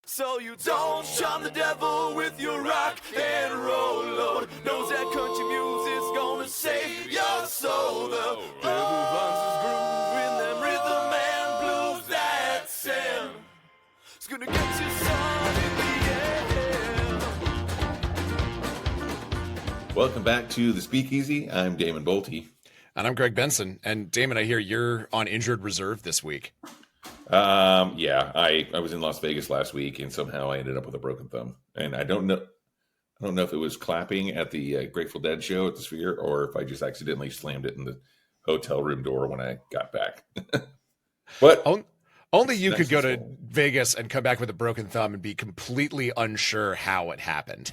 So you don't charm the devil with your rock and roll load. Knows that country music's gonna save your soul. The devil finds his groove in them rhythm and blues that sound. It's gonna get you sun in the air. Welcome back to the Speakeasy. I'm Damon Bolte. And I'm Greg Benson. And Damon, I hear you're on injured reserve this week. Yeah, I was in Las Vegas last week, and somehow I ended up with a broken thumb. And I don't know if it was clapping at the Grateful Dead show at the Sphere, or if I just accidentally slammed it in the hotel room door when I got back. But only you could go to Vegas and come back with a broken thumb and be completely unsure how it happened.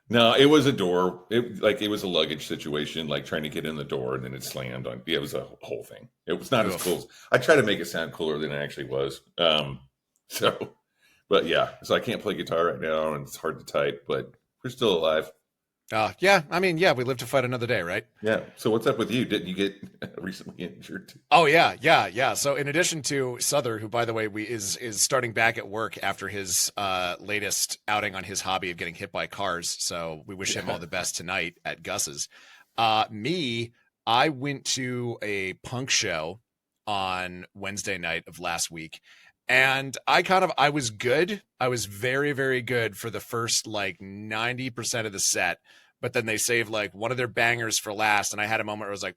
No, it was a door. It was a luggage situation, like trying to get in the door, and then it slammed on. Yeah, it was a whole thing. It was not as cool. I try to make it sound cooler than it actually was. So I can't play guitar right now, and it's hard to type, but we're still alive. Yeah. I mean, we live to fight another day, right? Yeah. So what's up with you? Didn't you get recently injured? Oh, yeah. So in addition to Souther, who, by the way, is starting back at work after his latest outing on his hobby of getting hit by cars. So we wish him all the best tonight at Gus's. I went to a punk show on Wednesday night of last week. And I was good. I was very, very good for the first 90% of the set, but then they saved one of their bangers for last. And I had a moment where I was like,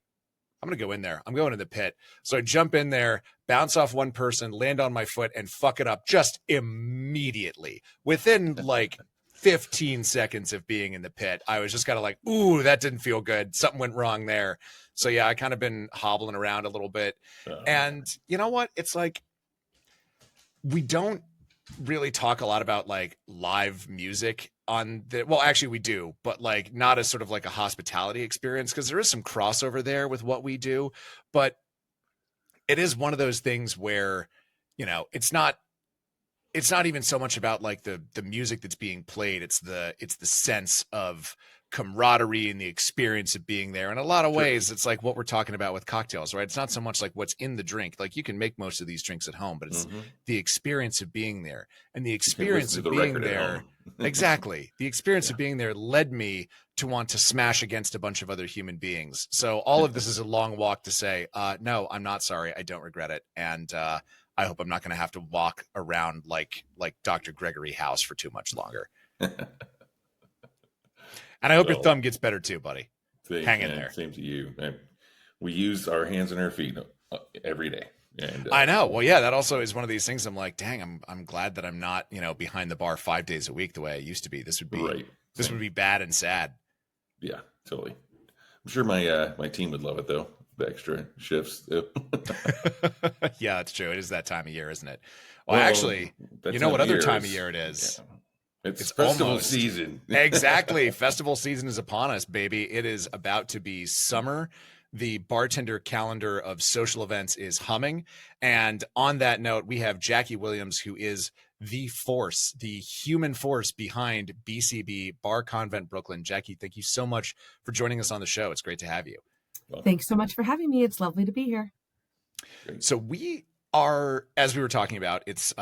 I'm going to go in there. I'm going in the pit. So I jump in there, bounce off one person, land on my foot, and fuck it up just immediately. Within 15 seconds of being in the pit, I was just kind of like, ooh, that didn't feel good. Something went wrong there. So yeah, I kind of been hobbling around a little bit. And you know what? It's we don't really talk a lot about live music on actually we do, but not as sort of a hospitality experience, because there is some crossover there with what we do, but it is one of those things where, it's not even so much about the music that's being played. It's the sense of camaraderie and the experience of being there. In a lot of ways, it's what we're talking about with cocktails, right? It's not so much what's in the drink. You can make most of these drinks at home, but it's the experience of being there. And the experience of being there, exactly. The experience of being there led me to want to smash against a bunch of other human beings. So all of this is a long walk to say, no, I'm not sorry. I don't regret it. And I hope I'm not going to have to walk around like Dr. Gregory House for too much longer. And I hope your thumb gets better too, buddy. Hang in there. Same to you. We use our hands and our feet every day. And, I know. Well, yeah, that also is one of these things. I'm like, dang, I'm glad that I'm not, behind the bar 5 days a week the way I used to be. This would be This would be bad and sad. Yeah, totally. I'm sure my team would love it though. The extra shifts. Yeah, it's true. It is that time of year, isn't it? Well, actually, you know what other time of year it is? Yeah. It's festival season. Exactly. Festival season is upon us, baby. It is about to be summer. The bartender calendar of social events is humming. And on that note, we have Jackie Williams, who is the force, the human force behind BCB, Bar Convent Brooklyn. Jackie, thank you so much for joining us on the show. It's great to have you. Thanks so much for having me. It's lovely to be here. So we are, as we were talking about, it's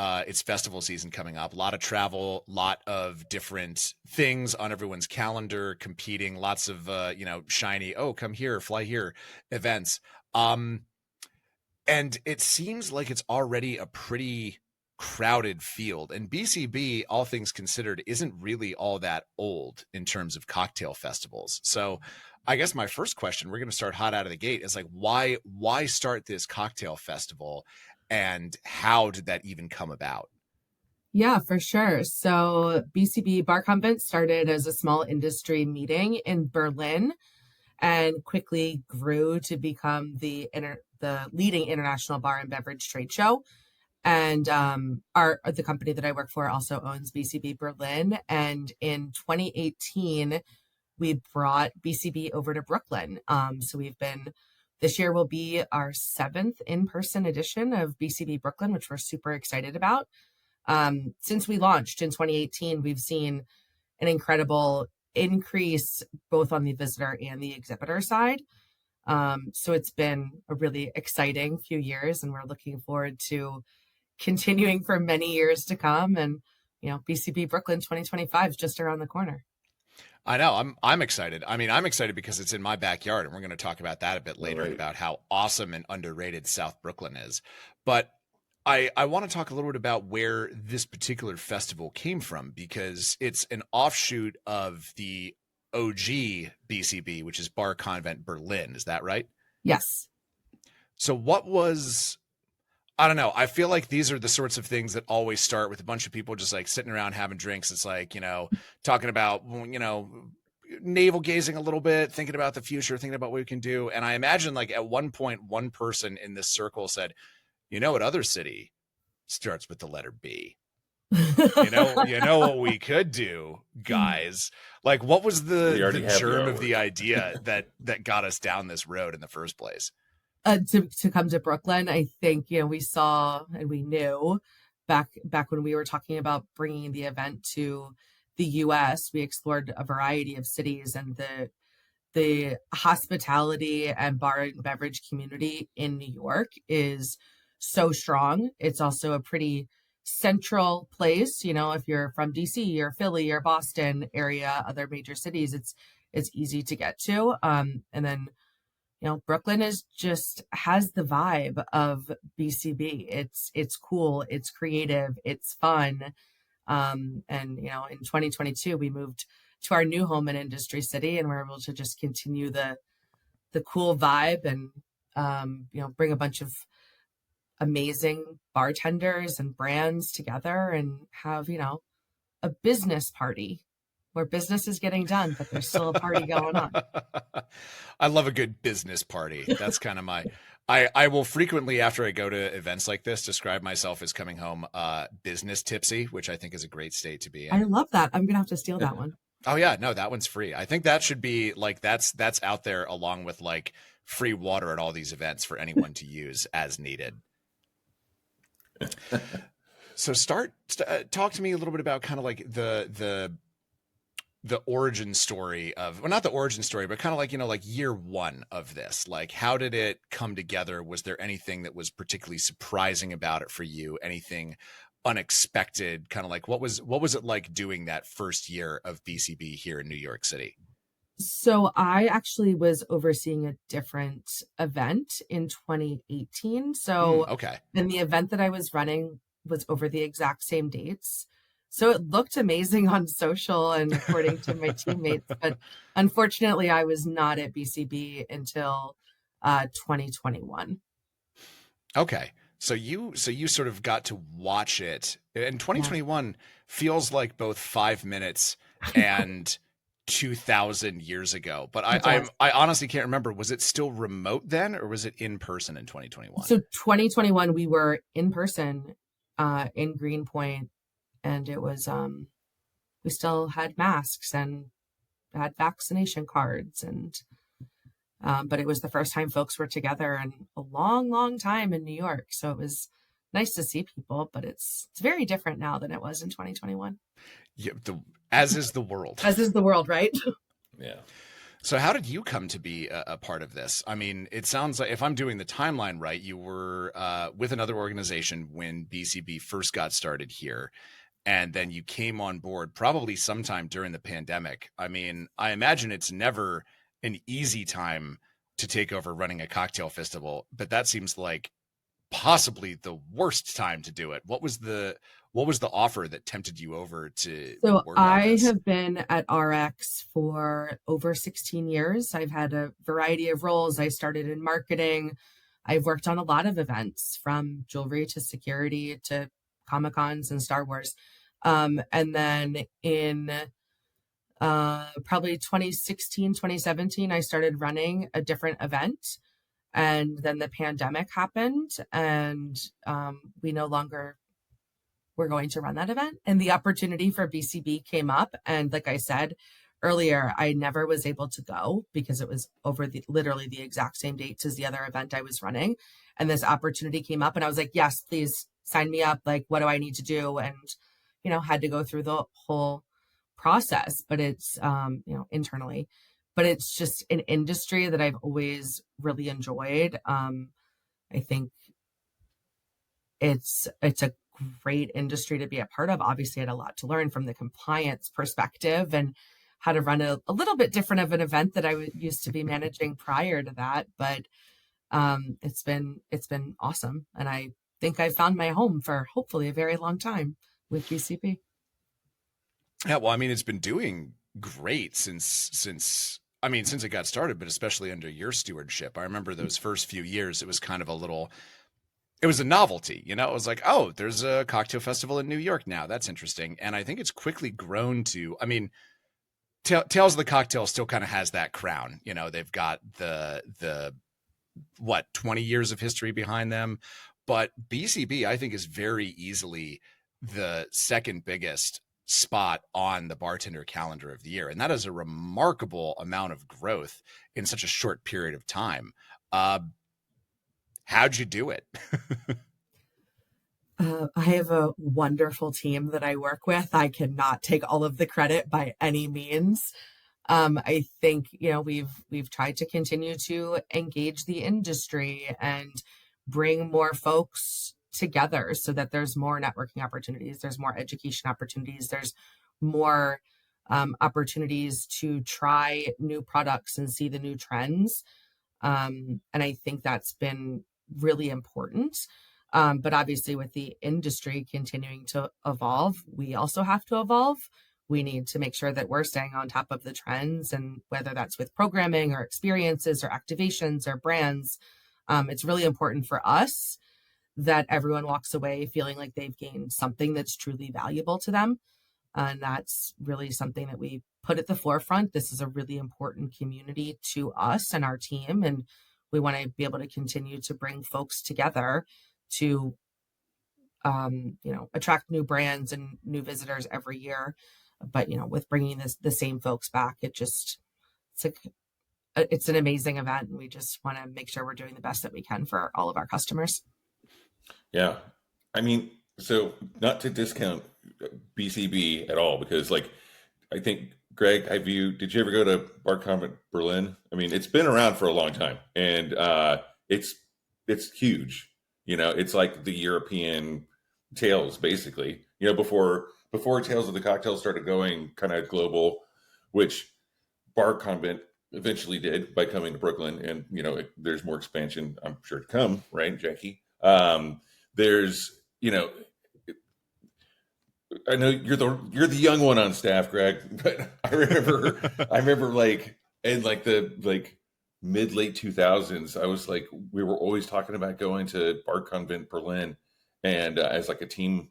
festival season coming up. A lot of travel, a lot of different things on everyone's calendar, competing, lots of shiny, come here, fly here events. And it seems like it's already a pretty crowded field. And BCB, all things considered, isn't really all that old in terms of cocktail festivals. So I guess my first question, we're going to start hot out of the gate, is why start this cocktail festival? And how did that even come about? Yeah, for sure. So BCB Bar Convent started as a small industry meeting in Berlin and quickly grew to become the leading international bar and beverage trade show. And the company that I work for also owns BCB Berlin. And in 2018, we brought BCB over to Brooklyn. So this year will be our 7th in-person edition of BCB Brooklyn, which we're super excited about. Since we launched in 2018, we've seen an incredible increase both on the visitor and the exhibitor side. So it's been a really exciting few years, and we're looking forward to continuing for many years to come. And BCB Brooklyn 2025 is just around the corner. I know. I'm excited. I mean, I'm excited because it's in my backyard, and we're going to talk about that a bit later, Right. about how awesome and underrated South Brooklyn is. But I want to talk a little bit about where this particular festival came from, because it's an offshoot of the OG BCB, which is Bar Convent Berlin. Is that right? Yes. So what was, I don't know. I feel like these are the sorts of things that always start with a bunch of people just like sitting around having drinks. It's like, talking about, navel gazing a little bit, thinking about the future, thinking about what we can do. And I imagine like at one point, one person in this circle said, what other city starts with the letter B? You know what we could do, guys? Like, what was the germ of the idea that got us down this road in the first place? To come to Brooklyn, I think we saw and we knew back when we were talking about bringing the event to the U.S. We explored a variety of cities, and the hospitality and bar and beverage community in New York is so strong. It's also a pretty central place. If you're from DC or Philly or Boston area, other major cities, it's easy to get to. And then Brooklyn has the vibe of BCB. It's cool, it's creative, it's fun. And in 2022 we moved to our new home in Industry City, and we're able to just continue the cool vibe and bring a bunch of amazing bartenders and brands together and have a business party where business is getting done, but there's still a party going on. I love a good business party. That's kind of I will frequently, after I go to events like this, describe myself as coming home business tipsy, which I think is a great state to be in. I love that. I'm gonna have to steal that one. Oh yeah, no, that one's free. I think that should be like, that's out there along with like free water at all these events for anyone to use as needed. So talk to me a little bit about kind of like the origin story of, well, not the origin story, but kind of like, like year one of this. Like, how did it come together? Was there anything that was particularly surprising about it for you? Anything unexpected? Kind of like, what was it like doing that first year of BCB here in New York City? So I actually was overseeing a different event in 2018. So okay. Then the event that I was running was over the exact same dates. So it looked amazing on social and according to my teammates, but unfortunately I was not at BCB until 2021. Okay. So you sort of got to watch it, and 2021 feels like both 5 minutes and 2,000 years ago. But I honestly can't remember. Was it still remote then, or was it in person in 2021? So 2021 we were in person in Greenpoint. And it was, we still had masks and had vaccination cards, and but it was the first time folks were together in a long, long time in New York. So it was nice to see people, but it's very different now than it was in 2021. Yeah, as is the world. As is the world, right? Yeah. So how did you come to be a part of this? I mean, it sounds like, if I'm doing the timeline right, you were with another organization when BCB first got started here. And then you came on board probably sometime during the pandemic. I mean, I imagine it's never an easy time to take over running a cocktail festival, but that seems like possibly the worst time to do it. What was the offer that tempted you over to So work on I this? have been at RX for over 16 years. I've had a variety of roles. I started in marketing. I've worked on a lot of events, from jewelry to security to Comic-Cons and Star Wars. And then in probably 2016, 2017, I started running a different event. And then the pandemic happened, and we no longer were going to run that event. And the opportunity for BCB came up. And like I said earlier, I never was able to go because it was over literally the exact same dates as the other event I was running. And this opportunity came up, and I was like, yes, please sign me up. Like, what do I need to do? And, had to go through the whole process, but it's, internally, but it's just an industry that I've always really enjoyed. I think it's a great industry to be a part of. Obviously, I had a lot to learn from the compliance perspective and how to run a little bit different of an event that I used to be managing prior to that. But it's been awesome, and I think I found my home for hopefully a very long time with BCB. Yeah, well, I mean, it's been doing great since it got started, but especially under your stewardship. I remember those first few years, it was kind of it was a novelty, you know. It was like, oh, there's a cocktail festival in New York now. That's interesting. And I think it's quickly grown to, I mean, Tales of the Cocktail still kind of has that crown. You know, they've got the 20 years of history behind them. But BCB, I think, is very easily the second biggest spot on the bartender calendar of the year. And that is a remarkable amount of growth in such a short period of time. How'd you do it? I have a wonderful team that I work with. I cannot take all of the credit by any means. I think, you know, we've tried to continue to engage the industry and bring more folks together so that there's more networking opportunities, there's more education opportunities, there's more opportunities to try new products and see the new trends. And I think that's been really important. But obviously, with the industry continuing to evolve, we also have to evolve. We need to make sure that we're staying on top of the trends, and whether that's with programming or experiences or activations or brands, it's really important for us that everyone walks away feeling like they've gained something that's truly valuable to them. And that's really something that we put at the forefront. This is a really important community to us and our team, and we want to be able to continue to bring folks together to attract new brands and new visitors every year. But with bringing the same folks back, it's an amazing event, and we just want to make sure we're doing the best that we can for all of our customers. Yeah, I mean, so not to discount BCB at all, because I think, Greg, did you ever go to Bar Convent Brooklyn? I mean, it's been around for a long time, and it's huge. It's like the European Tales, basically. Before Tales of the Cocktail started going kind of global, which Bar Convent eventually did by coming to Brooklyn, and there's more expansion, I'm sure, to come, right, Jackie? There's I know you're the young one on staff, Greg, but I remember in the mid late 2000s, I was we were always talking about going to Bar Convent Berlin, and as a team,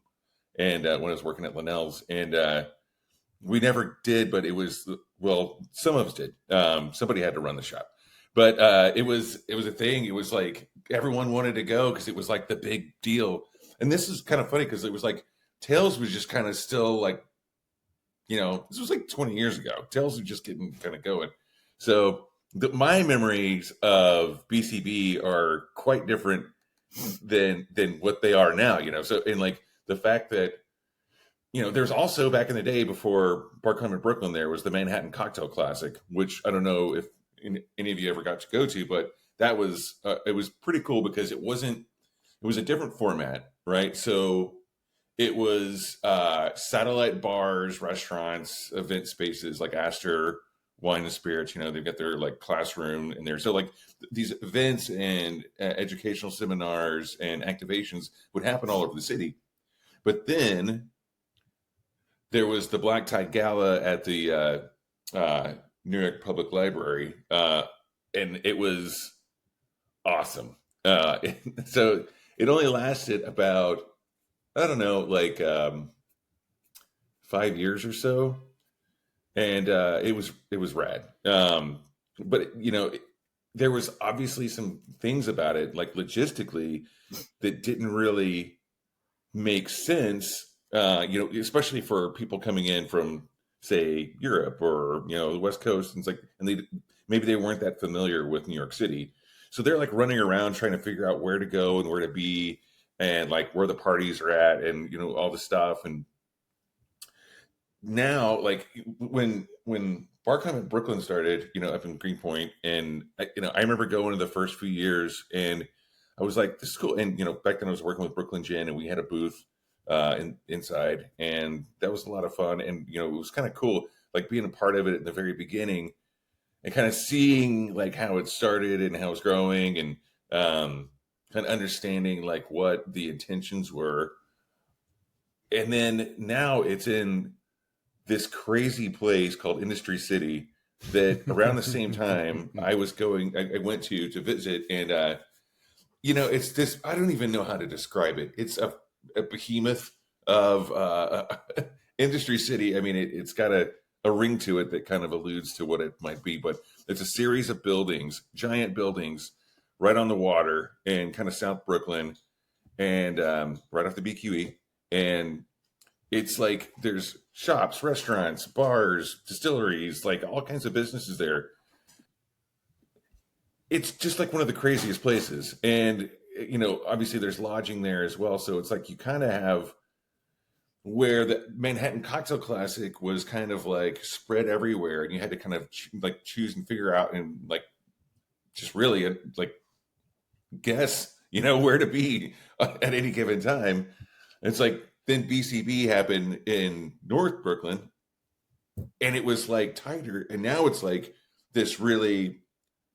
and when I was working at Linnell's, and we never did, but it was, well, some of us did. Somebody had to run the shop, but it was a thing. It was everyone wanted to go because it was the big deal. And this is kind of funny because it was Tales was just kind of still this was 20 years ago. Tales was just getting kind of going. So my memories of BCB are quite different than what they are now. So, and the fact that there's also, back in the day before Bar Convent Brooklyn, there was the Manhattan Cocktail Classic, which I don't know if any of you ever got to go to, but that was it was pretty cool because it was a different format, right? So it was satellite bars, restaurants, event spaces like Astor Wine and Spirits. They've got their classroom in there. So these events and educational seminars and activations would happen all over the city. But then there was the Black Tie Gala at the New York Public Library, and it was awesome. So it only lasted about, I don't know, 5 years or so, and it was rad. But there was obviously some things about it, logistically, that didn't really make sense. Especially for people coming in from, say, Europe or the West Coast, and maybe they weren't that familiar with New York City, so they're running around trying to figure out where to go and where to be, and where the parties are at, and all the stuff. And now, when Bar Convent Brooklyn started, up in Greenpoint, and I remember going to the first few years, and I was like, this is cool. And back then I was working with Brooklyn Gin, and we had a booth inside, and that was a lot of fun. And it was kind of cool, like being a part of it at the very beginning and kind of seeing like how it started and how it's growing, and kind of understanding like what the intentions were. And then now it's in this crazy place called Industry City that around the same time I went to visit, and it's this, I don't even know how to describe it. It's a behemoth of Industry City. I mean, it's got a ring to it that kind of alludes to what it might be, but it's a series of buildings, giant buildings, right on the water in kind of South Brooklyn, and right off the BQE. And it's like there's shops, restaurants, bars, distilleries, like all kinds of businesses there. It's just like one of the craziest places. And, obviously there's lodging there as well. So it's like you kind of have where the Manhattan Cocktail Classic was kind of like spread everywhere, and you had to kind of choose and figure out and like just really like guess, where to be at any given time. It's like then BCB happened in North Brooklyn, and it was like tighter, and now it's like this really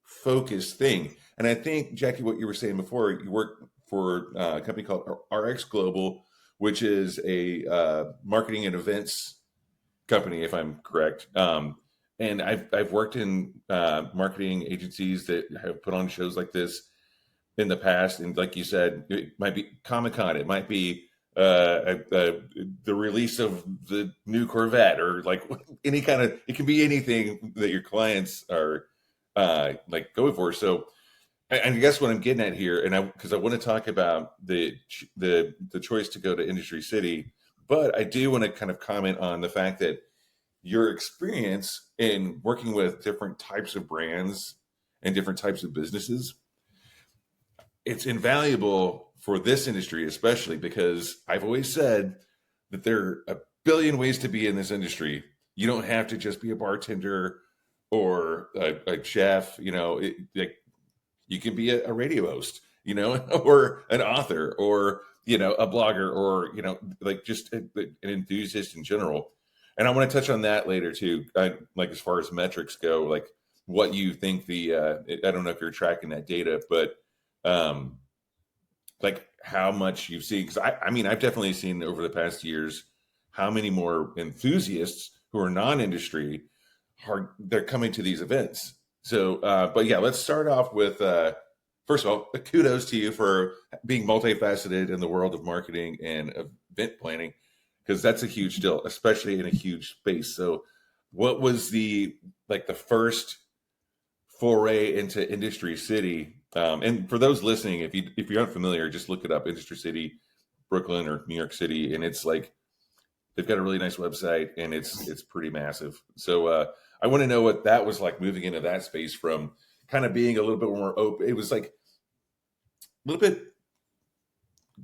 focused thing. And I think, Jackie, what you were saying before, you work for a company called RX Global, which is a marketing and events company, if I'm correct. And I've worked in marketing agencies that have put on shows like this in the past. And like you said, it might be Comic-Con, it might be the release of the new Corvette, or like any kind of, it can be anything that your clients are like going for. So I guess what I'm getting at here, and because I want to talk about the choice to go to Industry City, but I do want to kind of comment on the fact that your experience in working with different types of brands and different types of businesses, it's invaluable for this industry, especially because I've always said that there are a billion ways to be in this industry. You don't have to just be a bartender or a chef, like you can be a radio host, or an author, or, a blogger, or, like just an enthusiast in general. And I want to touch on that later too. Like as far as metrics go, like what you think I don't know if you're tracking that data, but like how much you've seen. Cause I mean, I've definitely seen over the past years, how many more enthusiasts who are non-industry they're coming to these events. So, but yeah, let's start off with, first of all, kudos to you for being multifaceted in the world of marketing and event planning, because that's a huge deal, especially in a huge space. So what was the first foray into Industry City? And for those listening, if you're unfamiliar, just look it up, Industry City, Brooklyn or New York City. And it's like, they've got a really nice website, and it's pretty massive. So, I want to know what that was like, moving into that space from kind of being a little bit more open. It was like a little bit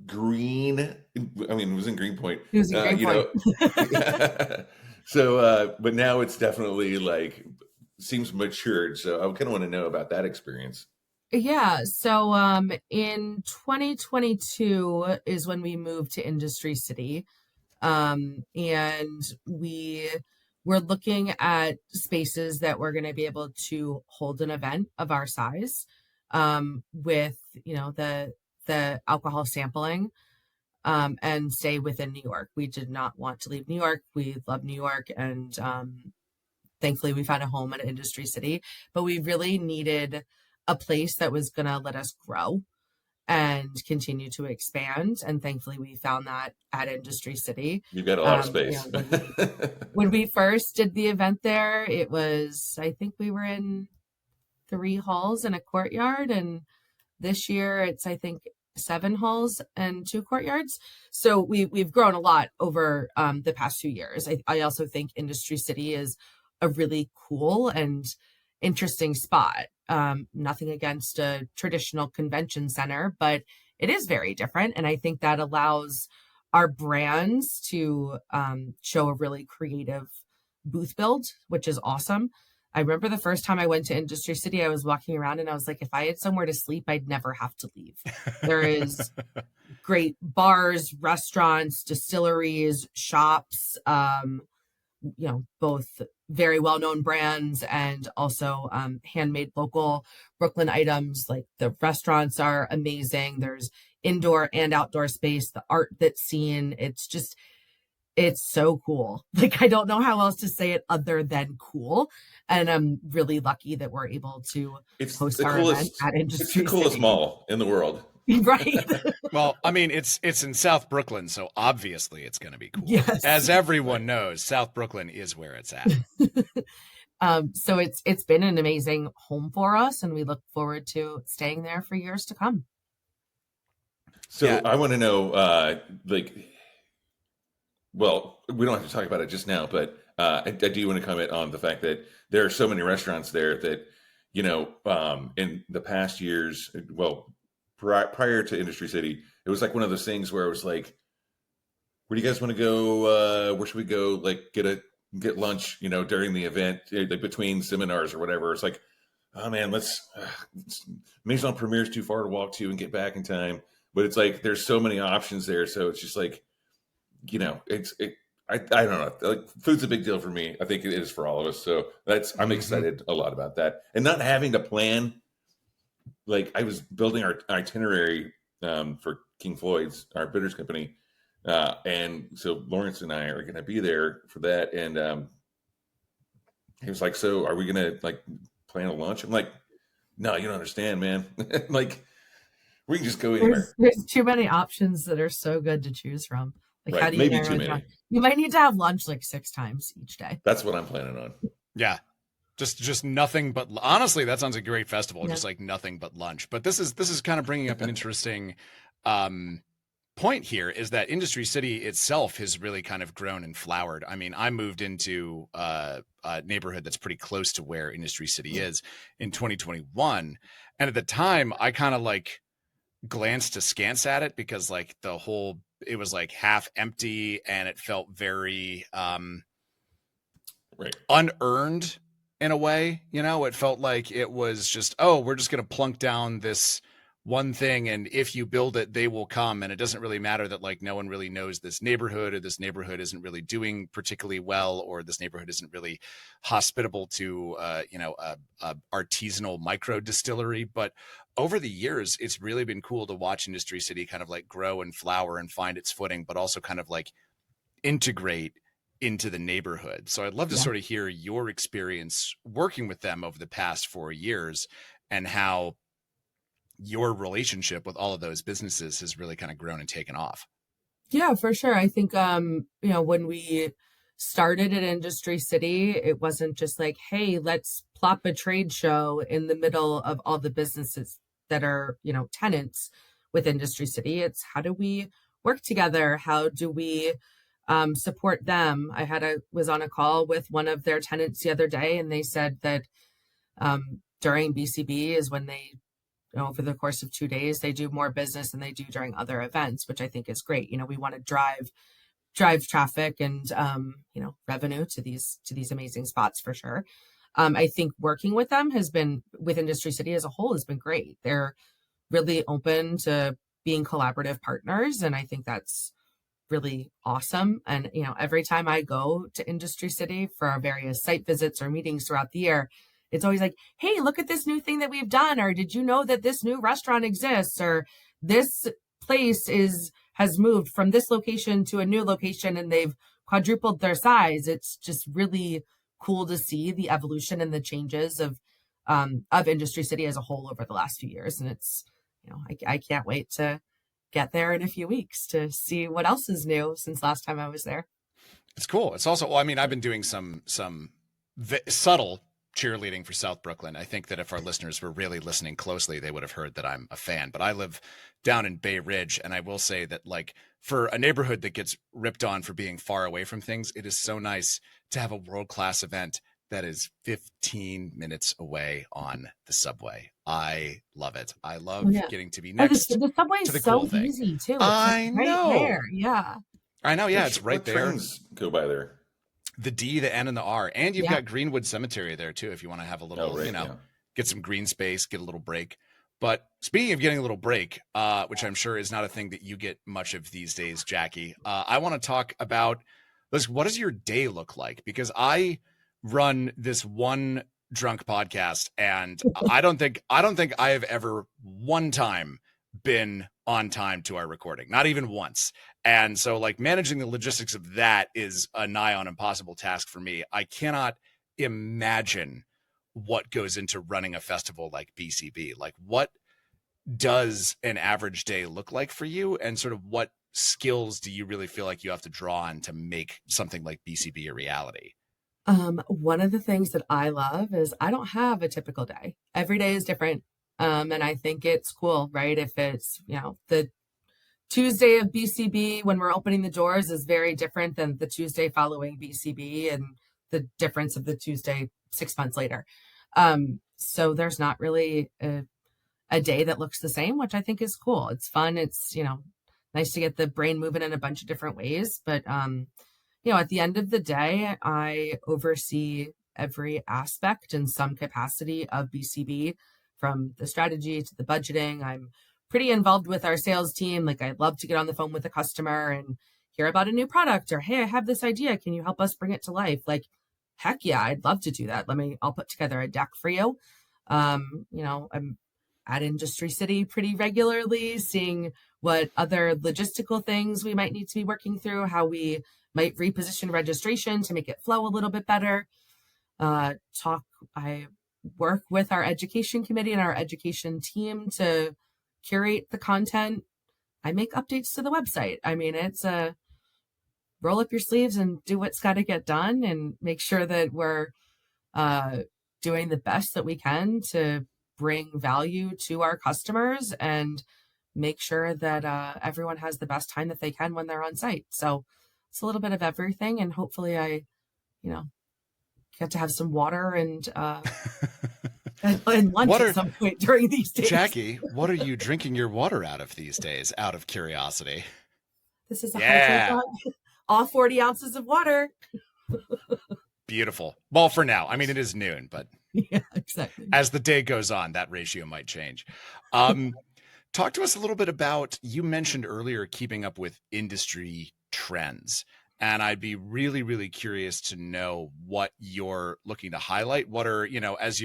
green. I mean, it was in Greenpoint. It was in Greenpoint. So, but now it's definitely like seems matured. So I kind of want to know about that experience. Yeah. So in 2022 is when we moved to Industry City. And we're looking at spaces that we're going to be able to hold an event of our size, with, the alcohol sampling, and stay within New York. We did not want to leave New York. We love New York. And, thankfully we found a home at Industry City, but we really needed a place that was going to let us grow and continue to expand. And thankfully we found that at Industry City. You've got a lot of space. When we first did the event there, it was, I think we were in 3 halls and a courtyard. And this year it's, I think, 7 halls and 2 courtyards. So we've grown a lot over the past few years. I also think Industry City is a really cool and interesting spot. Nothing against a traditional convention center, but it is very different. And I think that allows our brands to show a really creative booth build, which is awesome. I remember the first time I went to Industry City, I was walking around and I was like, if I had somewhere to sleep, I'd never have to leave. There is great bars, restaurants, distilleries, shops, both very well-known brands and also handmade local Brooklyn items. Like the restaurants are amazing. There's indoor and outdoor space, the art that's seen. It's so cool. Like, I don't know how else to say it other than cool. And I'm really lucky that we're able to host our event at Industry City. It's the coolest mall in the world. Right. Well, I mean, it's in South Brooklyn, so obviously it's going to be cool. Yes. As everyone knows, South Brooklyn is where it's at. So it's been an amazing home for us, and we look forward to staying there for years to come. So yeah. I want to know, well, we don't have to talk about it just now, but I do want to comment on the fact that there are so many restaurants there that, in the past years, well, prior to Industry City, it was like one of those things where it was like, where do you guys want to go? Where should we go? Like get lunch, during the event, like between seminars or whatever. It's like, oh man, Maison Premier is too far to walk to and get back in time. But it's like, there's so many options there. So it's just like, I don't know. Like, food's a big deal for me. I think it is for all of us. So I'm excited a lot about that. And not having to plan. Like, I was building our itinerary for King Floyd's, our bitters company. And so Lawrence and I are going to be there for that. And he was like, so are we going to like plan a lunch? I'm like, no, you don't understand, man. Like, we can just go anywhere. There's too many options that are so good to choose from. Like, right. How do you maybe too many. Down? You might need to have lunch like 6 times each day. That's what I'm planning on. Yeah. Just nothing but, honestly, that sounds like a great festival. Yeah. Just like nothing but lunch. But this is kind of bringing up an interesting point here, is that Industry City itself has really kind of grown and flowered. I mean, I moved into a neighborhood that's pretty close to where Industry City is in 2021. And at the time, I kind of like glanced askance at it because like it was like half empty and it felt very unearned in a way. It felt like it was just, we're just going to plunk down this one thing, and if you build it, they will come. And it doesn't really matter that like no one really knows this neighborhood, or this neighborhood isn't really doing particularly well, or this neighborhood isn't really hospitable to a artisanal micro distillery. But over the years, it's really been cool to watch Industry City kind of like grow and flower and find its footing, but also kind of like integrate into the neighborhood. So I'd love to sort of hear your experience working with them over the past 4 years, and how your relationship with all of those businesses has really kind of grown and taken off. Yeah, for sure. I think, when we started at Industry City, it wasn't just like, hey, let's plop a trade show in the middle of all the businesses that are, tenants with Industry City. It's how do we work together? How do we support them? I was on a call with one of their tenants the other day, and they said that during BCB is when they, over the course of 2 days, they do more business than they do during other events, which I think is great. We want to drive traffic and, revenue to these amazing spots for sure. I think working with them with Industry City as a whole has been great. They're really open to being collaborative partners. And I think that's really awesome. And, every time I go to Industry City for our various site visits or meetings throughout the year, it's always like, hey, look at this new thing that we've done. Or did you know that this new restaurant exists? Or this place has moved from this location to a new location and they've quadrupled their size. It's just really cool to see the evolution and the changes of Industry City as a whole over the last few years. And it's, I can't wait to get there in a few weeks to see what else is new since last time I was there. It's cool. It's also, I mean, I've been doing some subtle cheerleading for South Brooklyn. I think that if our listeners were really listening closely, they would have heard that I'm a fan. But I live down in Bay Ridge, and I will say that, like, for a neighborhood that gets ripped on for being far away from things, it is so nice to have a world-class event that is 15 minutes away on the subway. I love it. I love getting to be next. The subway is so cool easy too. It's I know. Right there. Yeah. I know. Yeah, it's right what there. Trains go by there. The D, the N, and the R. And you've Yeah. got Greenwood Cemetery there too, if you want to have a little, Oh, right, yeah. get some green space, get a little break. But speaking of getting a little break, which I'm sure is not a thing that you get much of these days, Jackie, I want to talk about what does your day look like? Because I run this one drunk podcast, and I don't think I have ever one time been on time to our recording, not even once. And so like managing the logistics of that is a nigh on impossible task for me. I cannot imagine what goes into running a festival like BCB. Like, what does an average day look like for you, and sort of what skills do you really feel like you have to draw on to make something like BCB a reality? One of the things that I love is I don't have a typical day. Every day is different. And I think it's cool, right? If it's, the Tuesday of BCB when we're opening the doors is very different than the Tuesday following BCB, and the difference of the Tuesday 6 months later. So there's not really a day that looks the same, which I think is cool. It's fun. It's, nice to get the brain moving in a bunch of different ways. But, at the end of the day, I oversee every aspect in some capacity of BCB, from the strategy to the budgeting. I'm pretty involved with our sales team. Like, I love to get on the phone with a customer and hear about a new product, or, hey, I have this idea. Can you help us bring it to life? Like, heck yeah, I'd love to do that. I'll put together a deck for you. I'm at Industry City pretty regularly, seeing what other logistical things we might need to be working through, how we might reposition registration to make it flow a little bit better. I work with our education committee and our education team to curate the content. I make updates to the website. It's a roll up your sleeves and do what's got to get done, and make sure that we're doing the best that we can to bring value to our customers and make sure that everyone has the best time that they can when they're on site. So it's a little bit of everything, and hopefully I, get to have some water and lunch at some point during these days. Jackie, what are you drinking your water out of these days, out of curiosity? This is all 40 ounces of water. Beautiful. Well, for now. It is noon, but yeah, exactly. As the day goes on, that ratio might change. Talk to us a little bit about, you mentioned earlier, keeping up with industry trends. And I'd be really, really curious to know what you're looking to highlight. What are, as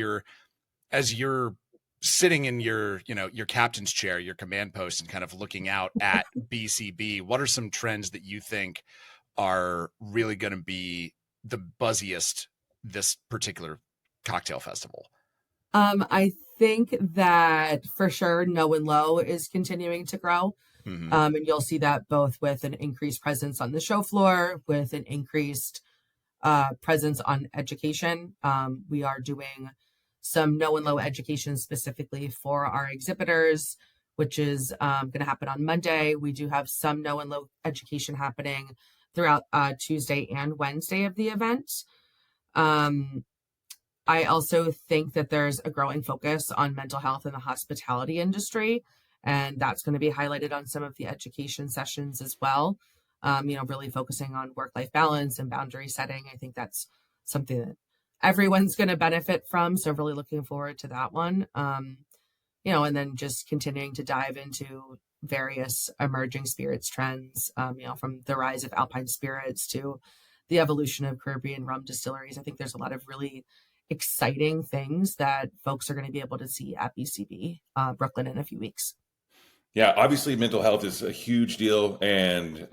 you're sitting in your captain's chair, your command post, and kind of looking out at BCB, what are some trends that you think are really going to be the buzziest this particular cocktail festival? I think that for sure No and Low is continuing to grow. Mm-hmm. And you'll see that both with an increased presence on the show floor, with an increased presence on education. We are doing some No and Low education specifically for our exhibitors, which is going to happen on Monday. We do have some No and Low education happening throughout Tuesday and Wednesday of the event. I also think that there's a growing focus on mental health in the hospitality industry, and that's going to be highlighted on some of the education sessions as well. Really focusing on work-life balance and boundary setting. I think that's something that everyone's going to benefit from. So really looking forward to that one. And then just continuing to dive into various emerging spirits trends, from the rise of Alpine spirits to the evolution of Caribbean rum distilleries. I think there's a lot of really exciting things that folks are going to be able to see at BCB Brooklyn in a few weeks. Yeah, obviously mental health is a huge deal, and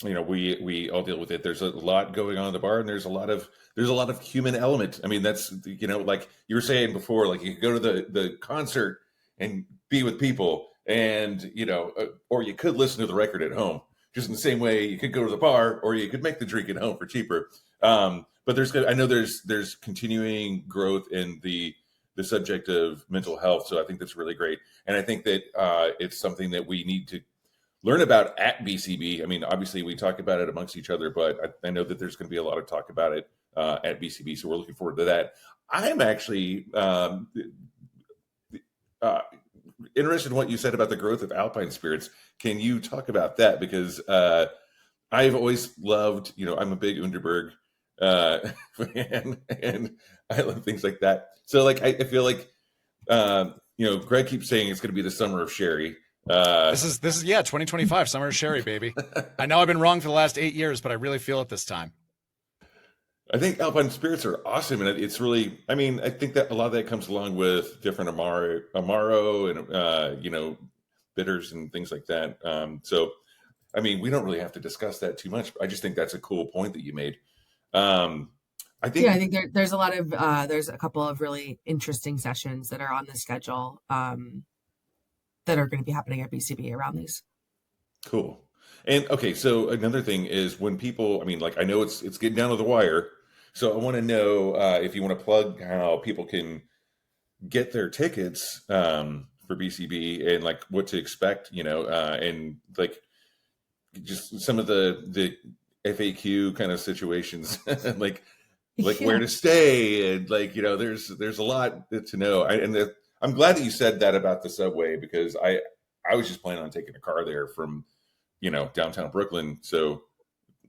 we all deal with it. There's a lot going on at the bar, and there's a lot of human element. That's like you were saying before, like you could go to the concert and be with people, and or you could listen to the record at home. Just in the same way, you could go to the bar, or you could make the drink at home for cheaper. But I know there's continuing growth in the subject of mental health. So I think that's really great. And I think that it's something that we need to learn about at BCB. Obviously we talk about it amongst each other, but I know that there's going to be a lot of talk about it at BCB. So we're looking forward to that. I'm actually interested in what you said about the growth of Alpine spirits. Can you talk about that? Because I've always loved, I'm a big Underberg and I love things like that. So like I feel like Greg keeps saying it's going to be the summer of Sherry. This is 2025 summer of Sherry, baby. I know I've been wrong for the last 8 years, but I really feel it this time. I think Alpine spirits are awesome, and it's really. I mean, I think that a lot of that comes along with different amaro and bitters and things like that. So, I mean, we don't really have to discuss that too much. I just think that's a cool point that you made. I think there's a lot of there's a couple of really interesting sessions that are on the schedule that are going to be happening at BCB around these. Cool. And okay, so another thing is when people, I mean, like I know it's getting down to the wire, so I want to know if you want to plug how people can get their tickets for BCB and like what to expect, and like just some of the FAQ kind of situations, like where to stay and like there's a lot to know. I'm glad that you said that about the subway because I was just planning on taking a car there from downtown Brooklyn. So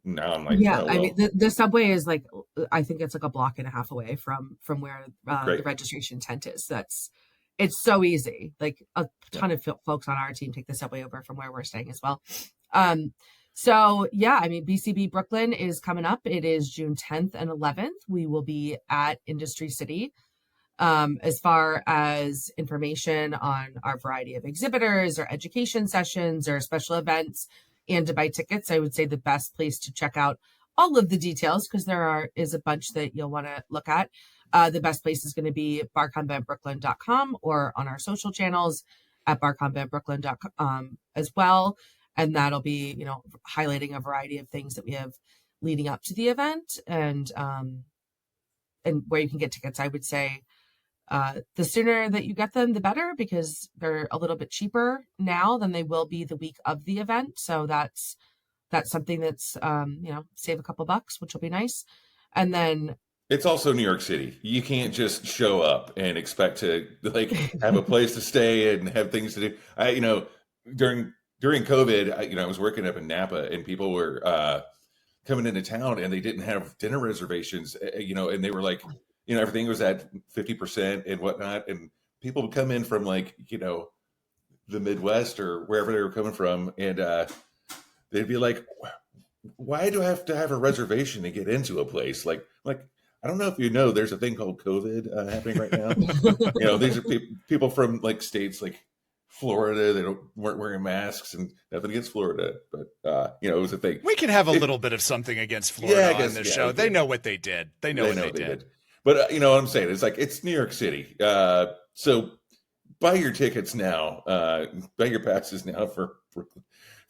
now I'm like, I mean the subway is like I think it's like a block and a half away from where the registration tent is. It's so easy. Like a ton of folks on our team take the subway over from where we're staying as well. So yeah, I mean, BCB Brooklyn is coming up. It is June 10th and 11th. We will be at Industry City. As far as information on our variety of exhibitors or education sessions or special events and to buy tickets, I would say the best place to check out all of the details, because is a bunch that you'll want to look at. The best place is going to be barconventbrooklyn.com or on our social channels at barconventbrooklyn.com as well. And that'll be, highlighting a variety of things that we have leading up to the event and where you can get tickets. I would say the sooner that you get them, the better, because they're a little bit cheaper now than they will be the week of the event. So that's something that's, save a couple bucks, which will be nice. And then it's also New York City. You can't just show up and expect to like have a place to stay and have things to do. During COVID, I was working up in Napa and people were coming into town and they didn't have dinner reservations, and they were like, everything was at 50% and whatnot. And people would come in from like, the Midwest or wherever they were coming from. And they'd be like, why do I have to have a reservation to get into a place? Like, I don't know if there's a thing called COVID happening right now. These are people from like states like Florida. They weren't wearing masks, and nothing against Florida, but it was a thing. We can have a little bit of something against Florida on this show. They know what they did. They know what they did. But you know what I'm saying? It's like it's New York City. So buy your tickets now. Buy your passes now for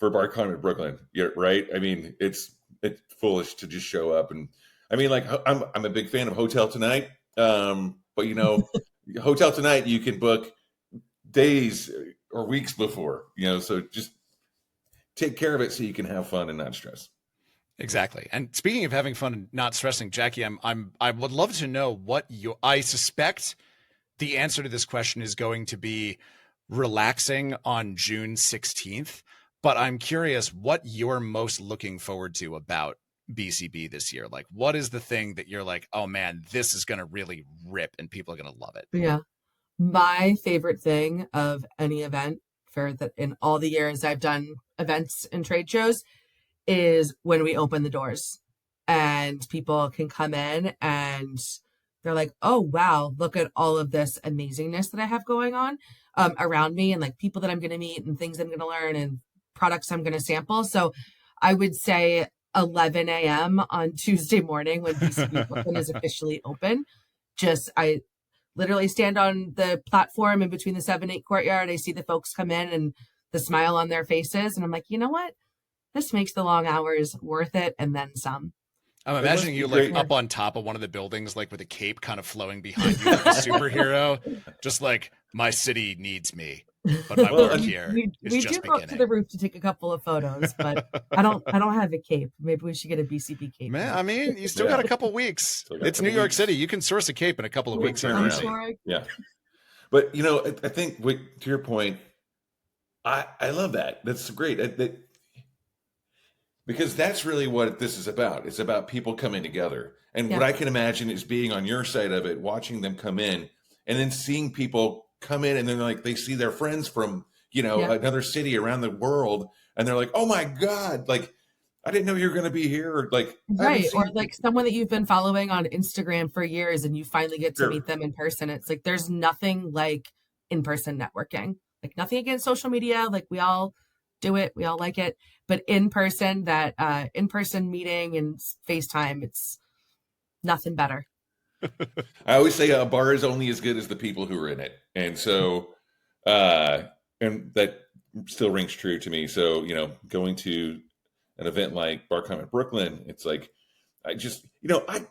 Bar Convent Brooklyn. Right? I mean, it's foolish to just show up. And I mean, like I'm a big fan of Hotel Tonight. But Hotel Tonight you can book days or weeks before. So just take care of it so you can have fun and not stress. Exactly. And speaking of having fun and not stressing, Jackie, I would love to know I suspect the answer to this question is going to be relaxing on June 16th, but I'm curious what you're most looking forward to about BCB this year. Like, what is the thing that you're like, oh man, this is going to really rip and people are going to love it? Yeah. My favorite thing of any event in all the years I've done events and trade shows is when we open the doors and people can come in and they're like, oh, wow, look at all of this amazingness that I have going on around me and like people that I'm going to meet and things I'm going to learn and products I'm going to sample. So I would say 11 a.m. on Tuesday morning when BCB Brooklyn is officially open. I literally stand on the platform in between the 7-8 courtyard. I see the folks come in and the smile on their faces. And I'm like, you know what? This makes the long hours worth it and then some. I'm imagining you like up on top of one of the buildings, like with a cape kind of flowing behind you like a superhero. Just like, my city needs me, but my work here is just do go up to the roof to take a couple of photos, but I don't have a cape. Maybe we should get a BCB cape. Man, I mean, you still got a couple weeks. It's New York City. You can source a cape in a couple of weeks. Yeah. But, I think to your point, I love that. That's great. because that's really what this is about. It's about people coming together. And what I can imagine is being on your side of it, watching them come in and then seeing people come in and then like they see their friends from, another city around the world. And they're like, oh my God, like, I didn't know you were going to be here. Or like, right. Or like someone that you've been following on Instagram for years and you finally get to meet them in person. It's like, there's nothing like in-person networking, like nothing against social media. Like we all do it. We all like it, but in person, that in-person meeting and FaceTime, it's nothing better. I always say a bar is only as good as the people who are in it. And so, and that still rings true to me. So, going to an event like Bar Convent Brooklyn, it's like, I just, I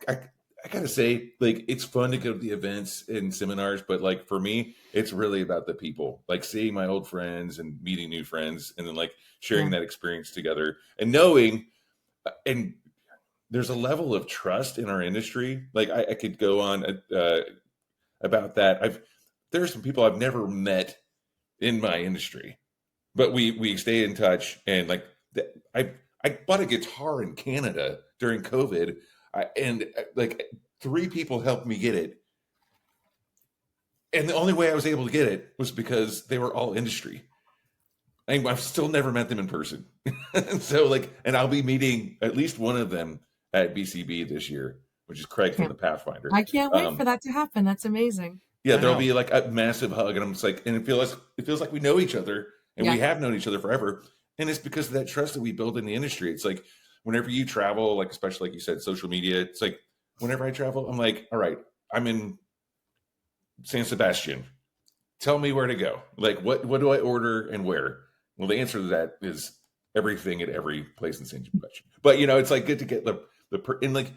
gotta say, like, it's fun to go to the events and seminars, but like for me, it's really about the people, like seeing my old friends and meeting new friends, and then like sharing that experience together and knowing, and there's a level of trust in our industry. Like I could go on about that. There are some people I've never met in my industry, but we stay in touch. And like I bought a guitar in Canada during COVID, and like 3 people helped me get it. And the only way I was able to get it was because they were all industry. I've still never met them in person. So like, and I'll be meeting at least one of them at BCB this year, which is Craig from the Pathfinder. I can't wait for that to happen. That's amazing. Yeah, there'll be like a massive hug, and I'm just like, and it feels like we know each other, and we have known each other forever, and it's because of that trust that we build in the industry. It's like whenever you travel, like especially like you said, social media. It's like whenever I travel, I'm like, all right, I'm in San Sebastian. Tell me where to go. Like, what do I order and where? Well, the answer to that is everything at every place in San Sebastian. But it's like good to get and like,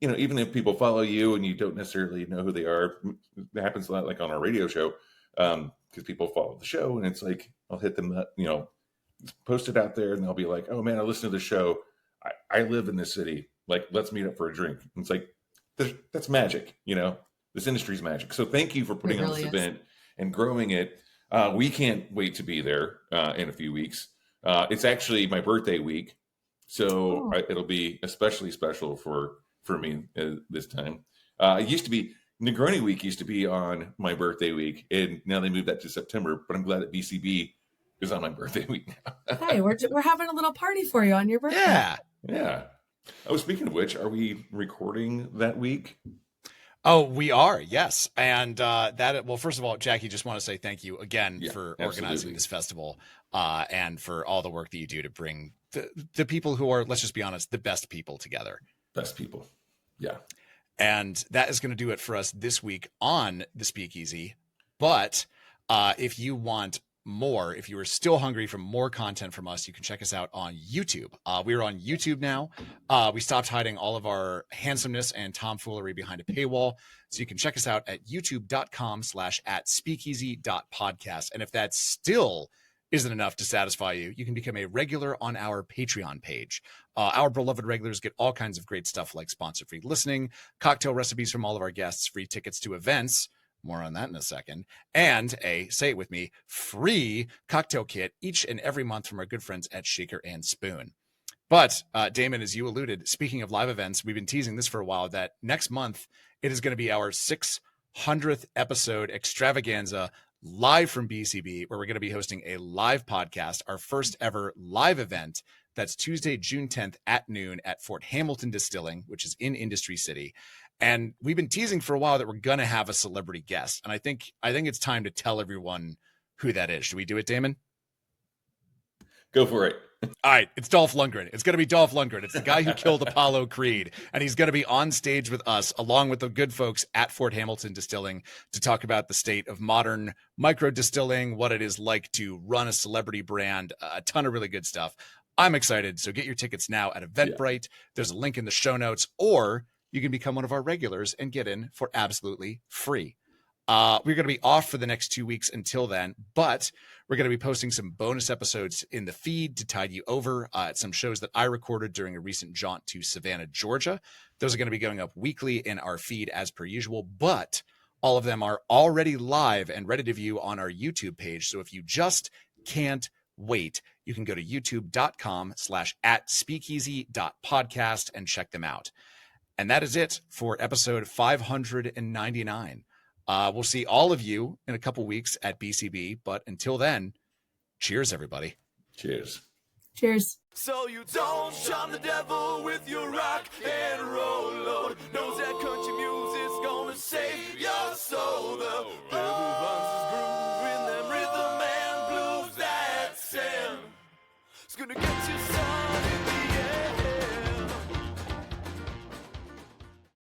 even if people follow you and you don't necessarily know who they are, it happens a lot like on our radio show, because people follow the show, and it's like, I'll hit them up, post it out there, and they'll be like, oh man, I listen to the show. I live in this city. Like, let's meet up for a drink. And it's like, that's magic. This industry's magic. So thank you for putting on this event and growing it. We can't wait to be there in a few weeks. It's actually my birthday week, so it'll be especially special for me this time. It used to be Negroni Week used to be on my birthday week, and now they moved that to September. But I'm glad that BCB is on my birthday week now. Hey, we're having a little party for you on your birthday. Yeah. Oh, speaking of which, are we recording that week? Oh, we are, yes. And well, first of all, Jackie, just want to say thank you again for organizing this festival, and for all the work that you do to bring the people who are, let's just be honest, the best people together. Best people. Yeah. And that is going to do it for us this week on the Speakeasy. But if you want more, if you are still hungry for more content from us, you can check us out on YouTube. We're on YouTube now. We stopped hiding all of our handsomeness and tomfoolery behind a paywall. So you can check us out at youtube.com/@speakeasy.podcast. And if that still isn't enough to satisfy you, you can become a regular on our Patreon page. Our beloved regulars get all kinds of great stuff like sponsor-free listening, cocktail recipes from all of our guests, free tickets to events, more on that in a second, and say it with me, free cocktail kit each and every month from our good friends at Shaker and Spoon. But Damon, as you alluded, speaking of live events, we've been teasing this for a while, that next month it is going to be our 600th episode extravaganza live from BCB, where we're going to be hosting a live podcast, our first ever live event. That's Tuesday, June 10th at noon at Fort Hamilton Distilling, which is in Industry City. And we've been teasing for a while that we're going to have a celebrity guest. And I think it's time to tell everyone who that is. Should we do it, Damon? Go for it. All right. It's Dolph Lundgren. It's going to be Dolph Lundgren. It's the guy who killed Apollo Creed. And he's going to be on stage with us, along with the good folks at Fort Hamilton Distilling, to talk about the state of modern micro distilling, what it is like to run a celebrity brand, a ton of really good stuff. I'm excited. So get your tickets now at Eventbrite. There's a link in the show notes, or you can become one of our regulars and get in for absolutely free. We're going to be off for the next 2 weeks until then, but we're going to be posting some bonus episodes in the feed to tide you over at some shows that I recorded during a recent jaunt to Savannah, Georgia. Those are going to be going up weekly in our feed as per usual, but all of them are already live and ready to view on our YouTube page. So if you just can't wait, you can go to youtube.com/@speakeasy.podcast and check them out. And that is it for episode 599. We'll see all of you in a couple weeks at BCB, but until then, cheers, everybody. Cheers. Cheers. So you don't charm the devil with your rock and roll, Lord. Knows that country music's gonna save your soul. The devil runs his groove in them rhythm and blues that sing. It's gonna